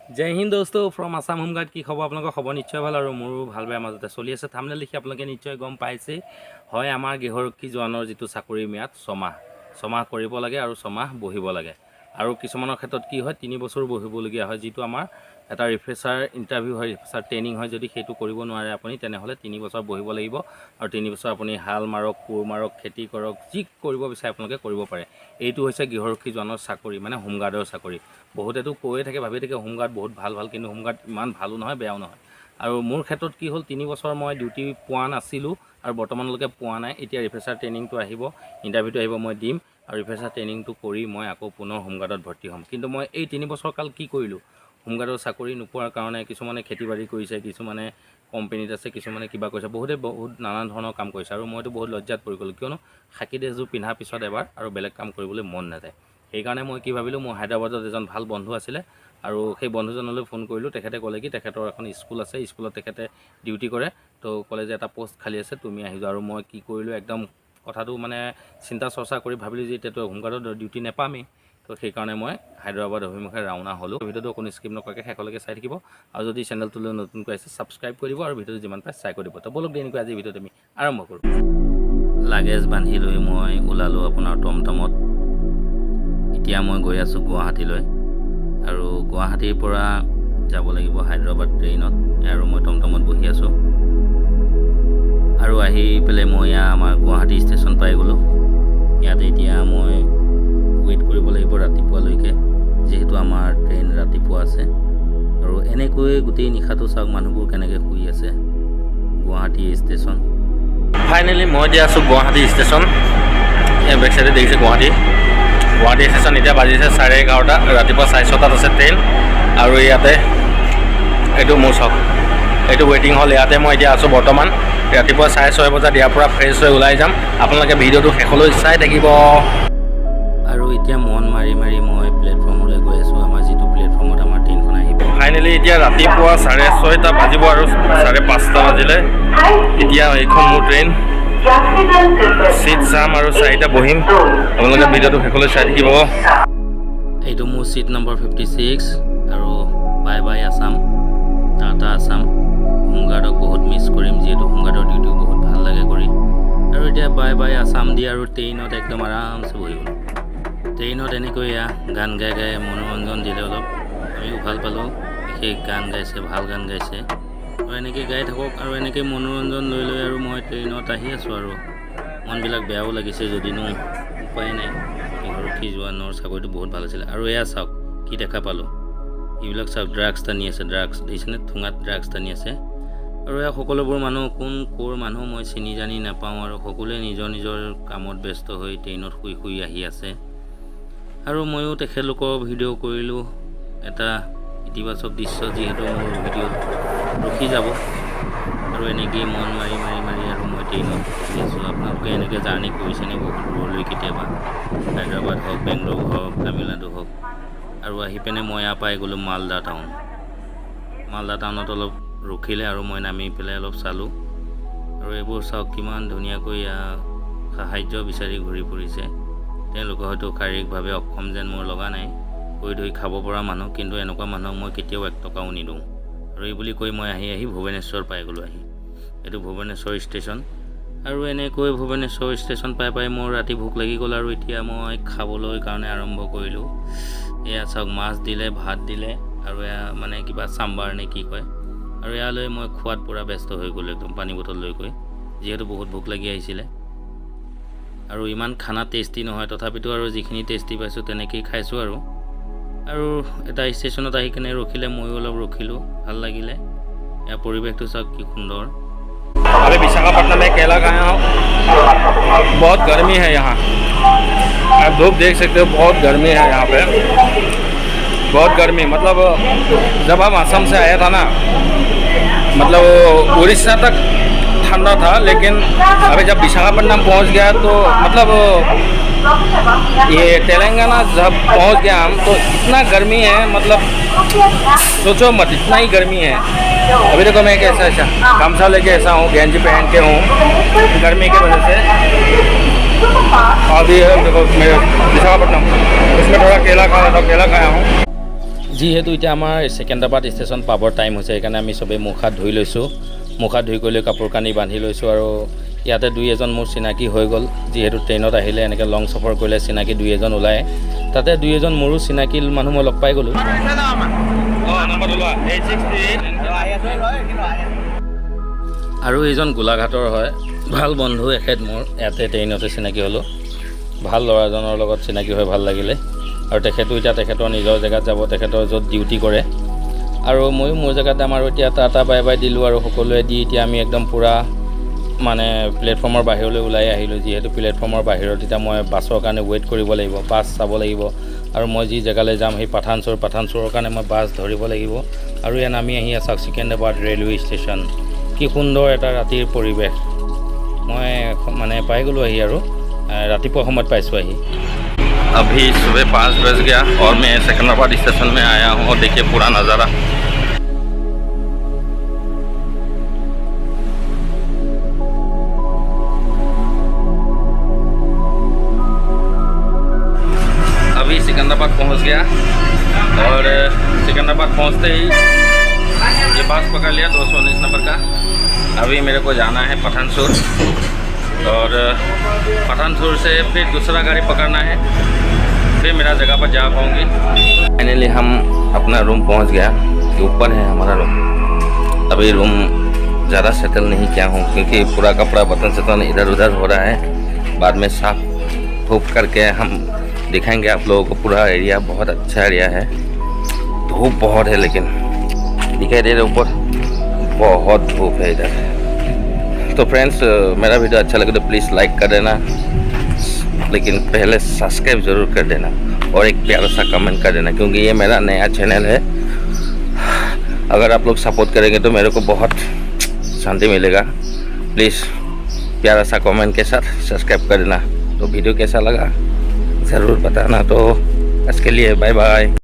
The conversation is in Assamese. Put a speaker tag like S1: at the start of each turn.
S1: जय हिंद दोस्तों फ्रम आसाम होमगार्ड की खबर आपलोक खबर निश्चय ভাল আৰু মোৰো ভাল বেয়া মাজতে চলি আছে থাম্বনেল দেখি আপোনালোকে নিশ্চয় গম পাইছে হয় আমাৰ গৃহৰক্ষী জোৱানৰ যিটো চাকৰি ম্যাদ ছমাহ কৰিব লাগে আৰু ছমাহ বহিব লাগে আৰু কিছুমানৰ ক্ষেত্ৰত কি হয় 3 বছৰ বহিবলগীয়া হয় যিটো আমাৰ এটা ৰিফ্ৰেছাৰ ইন্টাৰভিউ হয় ৰিফ্ৰেছাৰ ট্ৰেইনিং হয় যদি সেইটো কৰিব নোৱাৰে আপুনি তেনেহলে 3 বছৰ বহিব লাগিব আৰু 3 বছৰ আপুনি হাল মাৰক কোৰ মাৰক খেতি কৰক যি কৰিব বিচাৰে আপোনালোকে কৰিব পাৰে এইটো হৈছে গৃহৰক্ষী জোৱানৰ চাকৰি মানে হোমগাৰ্ডৰ চাকৰি বহুতেতো কৈয়ে থাকে ভাবি থাকে হোমগাৰ্ড বহুত ভাল কিন্তু হোমগাৰ্ড ইমান ভালো নহয় বেয়াও নহয় আৰু মোৰ ক্ষেত্ৰত কি হ'ল 3 বছৰ মই ডিউটি পোৱা নাছিলো আৰু বৰ্তমানলৈকে পোৱা নাই এতিয়া ৰিফ্ৰেছাৰ ট্ৰেইনিংটো আহিব ইন্টাৰভিউটো আহিব মই দিম আৰু ৰিফ্ৰেছাৰ ট্ৰেইনিংটো কৰি মই আকৌ পুনৰ হোমগাৰ্ডত ভৰ্তি হ'ম কিন্তু মই এই 3 বছৰ কাল কি কৰিলো হোমগাৰ্ডৰ চাকৰি নোপোৱাৰ কাৰণে কিছুমানে খেতিবাড়ি কৰিছে কিছুমানে কোম্পানীত আছে কিছুমানে কিবা কৰিছে বহুত নানান ধৰণৰ কাম কৰিছে আৰু মইতো বহুত লজ্জাত পৰি গ'লো কিয়নো খাকি ড্ৰেছযোৰ পিন্ধাৰ পিছত এবাৰ আৰু বেলেগ কাম কৰিবলৈ মন নাযায় সেইকাৰণে মই কি ভাবিলোঁ মোৰ হায়দৰাবাদত এজন ভাল বন্ধু আছিলে আৰু সেই বন্ধুজনলৈ ফোন কৰিলোঁ তেখেতে ক'লে কি তেখেতৰ এখন স্কুল আছে স্কুলত তেখেতে ডিউটি কৰে তো ক'লে যে এটা পোষ্ট খালী আছে তুমি আহিবা আৰু মই কি কৰিলোঁ একদম কথাটো মানে চিন্তা চৰ্চা কৰি ভাবিলোঁ যে এতিয়াতো হোমগাৰ্ডত ডিউটি নেপামেই তো সেইকাৰণে মই হায়দৰাবাদ অভিমুখে ৰাওনা হ'লোঁ ভিডিঅ'টো কোনো স্কিপ নকৰাকৈ শেষলৈকে চাই থাকিব আৰু যদি চেনেলটোলৈ নতুনকৈ আছে ছাবস্ক্ৰাইব কৰি দিব আৰু ভিডিঅ'টো যিমান পাৰে চাই কৰি দিব তো বলক দেৰিকৈ আজি ভিডিঅ'টো আমি আৰম্ভ কৰোঁ লাগেজ বান্ধি লৈ মই ওলালোঁ আপোনাৰ টমটমত এতিয়া মই গৈ আছোঁ গুৱাহাটীলৈ আৰু গুৱাহাটীৰ পৰা যাব লাগিব হায়দৰাবাদ ট্ৰেইনত আৰু মই টমটমত বহি আছোঁ আৰু আহি পেলাই মই আমাৰ গুৱাহাটী ষ্টেচন পাই গ'লোঁ ইয়াতে এতিয়া মই ৱেইট কৰিব লাগিব ৰাতিপুৱালৈকে যিহেতু আমাৰ ট্ৰেইন ৰাতিপুৱা আছে আৰু এনেকৈ গোটেই নিশাটো চাওক মানুহবোৰ কেনেকৈ শুই আছে গুৱাহাটী ষ্টেচন ফাইনেলি মই এতিয়া আছোঁ গুৱাহাটী ষ্টেচন বেক চাইডে দেখিছে গুৱাহাটী ষ্টেচন এতিয়া বাজিছে 11:30 ৰাতিপুৱা 6:30 আছে ট্ৰেইন আৰু ইয়াতে এইটো মোৰ চাওক এইটো ৱেইটিং হল ইয়াতে মই এতিয়া আছোঁ বৰ্তমান ৰাতিপুৱা 6:30 বজাত ইয়াৰ পৰা ফ্ৰেছ হৈ ওলাই যাম আপোনালোকে ভিডিঅ'টো শেষলৈ চাই থাকিব আৰু এতিয়া মন মাৰি মই প্লেটফৰ্মলৈ গৈ আছোঁ আমাৰ যিটো প্লেটফৰ্মত আমাৰ ট্ৰেইনখন আহিব ফাইনেলি এতিয়া ৰাতিপুৱা 6:30 বাজিব আৰু 5:30 বাজিলে এতিয়া এইখন মোৰ ট্ৰেইন सीट चाम और 4टा बहिम आपलोके भिडिओটো শেষলৈ চাই থাকিব এইটো মোৰ सीट नम्बर 56 আৰু বাই বাই আসাম টাটা আসাম হোমগাৰ্ডক বহুত মিস কৰিম যেহেতু হোমগাৰ্ডৰ ডিউটি বহুত ভাল লাগে কৰি আৰু এতিয়া বাই বাই আসাম দি আৰু ট্ৰেইনত একদম আৰামছে বহিব ট্ৰেইনত এনেকৈ গান গাই মনোৰঞ্জন দিলে অলপ আমি ভাল পালো বিশেষ গান গাইছে ভাল গান গাইছে আৰু এনেকৈ গাই থাকক আৰু এনেকৈ মনোৰঞ্জন লৈ আৰু মই ট্ৰেইনত আহি আছোঁ আৰু মনবিলাক বেয়াও লাগিছে যদিনো উপায় নাই গৃহৰক্ষী জোৱানৰ চাকৰিটো বহুত ভাল আছিল আৰু এয়া চাওক কি দেখা পালোঁ এইবিলাক চাওক ড্ৰাগছ টানি আছে ড্ৰাগছ দেখিছেনে ঠোঙাত ড্ৰাগছ টানি আছে আৰু এয়া সকলোবোৰ মানুহ কোন ক'ৰ মানুহ মই চিনি জানি নাপাওঁ আৰু সকলোৱে নিজৰ কামত ব্যস্ত হৈ ট্ৰেইনত শুই আহি আছে আৰু ময়ো তেখেতলোকৰ ভিডিঅ' কৰিলোঁ এটা ইতিবাচক দৃশ্য যিহেতু মোৰ ভিডিঅ'ত ৰখি যাব আৰু এনেকৈ মন মাৰি আৰু মই ট্ৰেইনত উঠি আছোঁ আপোনালোকে এনেকৈ জাৰ্ণি কৰিছেনে বহুত দূৰলৈ কেতিয়াবা হায়দৰাবাদ হওক বেংগলোৰ হওক তামিলনাডু হওক আৰু আহি পিনে মই পাই গ'লোঁ মালদা টাউনত অলপ ৰখিলে আৰু মই নামি পেলাই অলপ চালোঁ আৰু এইবোৰ চাওক কিমান ধুনীয়াকৈ সাহায্য বিচাৰি ঘূৰি ফুৰিছে তেওঁলোকে হয়তো শাৰীৰিকভাৱে অক্ষম যেন মোৰ লগা নাই কৈ ধৰি খাব পৰা মানুহ কিন্তু এনেকুৱা মানুহক মই কেতিয়াও 1 টকাও নিদিওঁ আৰু এই বুলি কৈ মই আহি ভুৱনেশ্বৰ পাই গ'লোঁ এইটো ভুৱনেশ্বৰ ষ্টেচন আৰু এনেকৈ ভুৱনেশ্বৰ ষ্টেচন পাই মোৰ ৰাতি ভোক লাগি গ'ল আৰু এতিয়া মই খাবলৈ কাৰণে আৰম্ভ কৰিলোঁ এয়া চাওক মাছ দিলে ভাত দিলে আৰু এয়া মানে কিবা চাম্বাৰ নে কি কয় আৰু ইয়ালৈ মই খোৱাত পুৰা ব্যস্ত হৈ গ'লোঁ একদম পানী বটল লৈ গৈ যিহেতু বহুত ভোক লাগি আহিছিলে আৰু ইমান খানা টেষ্টি নহয় তথাপিতো আৰু যিখিনি টেষ্টি পাইছোঁ তেনেকেই খাইছোঁ আৰু এটা ষ্টেচনত আহি কিনে ৰখিলে ময়ো অলপ ৰখিলোঁ ভাল লাগিলে ইয়াৰ পৰিৱেশটো চাওক কি সুন্দৰ अभी विशाखापट्टनम में केला खाया हूँ बहुत गर्मी है यहाँ आप धूप देख सकते हो बहुत गर्मी है यहाँ पे बहुत गर्मी मतलब जब हम असम से आया था ना मतलब उड़ीसा तक ठंडा था लेकिन अभी जब विशाखापट्टनम पहुँच गया तो मतलब ये तेलंगाना जब पहुँच गया हम तो इतना गर्मी है मतलब सोचो मत इतना ही गर्मी है अभी देखो मैं कैसा गमछा लेके ऐसा हूँ गंजी पहन के हूँ गर्मी की वजह से अभी देखो मैं विशाखापट्टनम इसमें थोड़ा केला खा रहा था केला खाया हूँ যিহেতু এতিয়া আমাৰ ছেকেণ্ডাবাদ ষ্টেচন পাবৰ টাইম হৈছে, সেইকাৰণে আমি চবেই মুখ হাত ধুই লৈছোঁ। মুখ হাত ধুই কৰি কাপোৰ কানি বান্ধি লৈছোঁ আৰু ইয়াতে দুই এজন মোৰ চিনাকি হৈ গ'ল। যিহেতু ট্ৰেইনত আহিলে এনেকৈ লং সফৰ কৰিলে চিনাকি দুই এজন ওলায়, তাতে দুই এজন মোৰো চিনাকি মানুহ মই লগ পাই গ'লোঁ। আৰু এইজন গোলাঘাটৰ হয়, ভাল বন্ধু এখেত মোৰ, ইয়াতে ট্ৰেইনতে চিনাকি হ'লোঁ। ভাল ল'ৰাজনৰ লগত চিনাকি হৈ ভাল লাগিলে। আৰু তেখেতো এতিয়া তেখেতৰ নিজৰ জেগাত যাব, তেখেতৰ য'ত ডিউটি কৰে, আৰু ময়ো মোৰ জেগাত যাম। আৰু এতিয়া টাটা বাই বাই দিলোঁ আৰু সকলোৱে দি এতিয়া আমি একদম পূৰা মানে প্লেটফৰ্মৰ বাহিৰলৈ ওলাই আহিলোঁ। যিহেতু প্লেটফৰ্মৰ বাহিৰত এতিয়া মই বাছৰ কাৰণে ৱেইট কৰিব লাগিব, বাছ চাব লাগিব। আৰু মই যি জেগালৈ যাম সেই পাঠানচোৰৰ কাৰণে মই বাছ ধৰিব লাগিব। আৰু ইয়াত নামি আহি আছোঁ ছেকেণ্ডাবাদ ৰেলৱে ষ্টেচন। কি সুন্দৰ এটা ৰাতিৰ পৰিৱেশ, মই মানে পাই গ'লোঁ আহি, আৰু ৰাতিপুৱা সময়ত পাইছোঁ আহি। अभी सुबह 5 बज गया और मैं सेकंदराबाद स्टेशन में आया हूँ। और देखिए पूरा नज़ारा, अभी सिकंदराबाद पहुँच गया और सिकंदराबाद पहुँचते ही ये बस पकड़ लिया 219 नंबर का। अभी मेरे को जाना है पठानचोर और पठानचोर से फिर दूसरा गाड़ी पकड़ना है, फिर मेरा जगह पर जा पाऊँगी। फाइनली हम अपना रूम पहुँच गया, ऊपर है हमारा रूम। अभी रूम ज़्यादा सेटल नहीं किया हूँ क्योंकि पूरा कपड़ा बर्तन इधर उधर हो रहा है। बाद में साफ धूप करके हम दिखाएंगे आप लोगों को। पूरा एरिया बहुत अच्छा एरिया है, धूप बहुत है लेकिन दिखाई दे रहे ऊपर, बहुत धूप है इधर। तो फ्रेंड्स, मेरा वीडियो अच्छा लगे तो प्लीज़ लाइक कर देना, लेकिन पहले सब्सक्राइब ज़रूर कर देना और एक प्यारा सा कमेंट कर देना, क्योंकि ये मेरा नया चैनल है। अगर आप लोग सपोर्ट करेंगे तो मेरे को बहुत शांति मिलेगा। प्लीज़ प्यारा सा कमेंट के साथ सब्सक्राइब कर देना। तो वीडियो कैसा लगा ज़रूर बताना। तो इसके लिए बाय बाय।